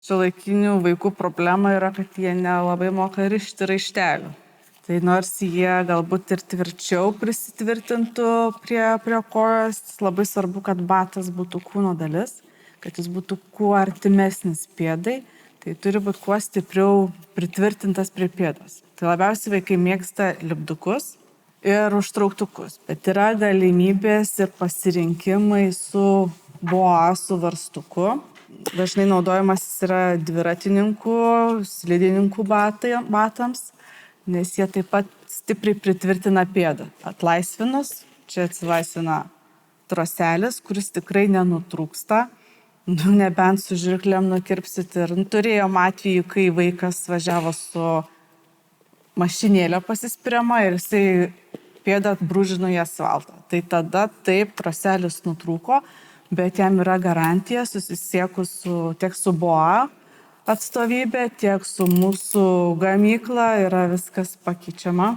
Šiuolaikinių vaikų problema yra, kad jie nelabai moka rišti raištelių. Tai nors jie galbūt ir tvirčiau prisitvirtintų prie kojos, labai svarbu, kad batas būtų kūno dalis, kad jis būtų kuo artimesnis pėdai, tai turi būti kuo stipriau pritvirtintas prie pėdos. Tai labiausiai vaikai mėgsta lipdukus ir užtrauktukus, bet yra galimybės ir pasirinkimai su boa, su varstuku. Dažnai naudojamas yra dviratininkų, slidininkų batams, nes jie taip pat stipriai pritvirtina pėdą. Atlaisvinus, čia atsilaisvina troselis, kuris tikrai nenutrūksta, nebent su žirklėm nukirpsit. Ir turėjom atvejų, kai vaikas važiavo su mašinėlė pasispiriama ir jisai pėdą atbrūžino į asfaltą. Tai tada taip troselis nutrūko, bet jam yra garantija susisiekus tiek su boa atstovybė, tiek su mūsų gamykla yra viskas pakeičiama.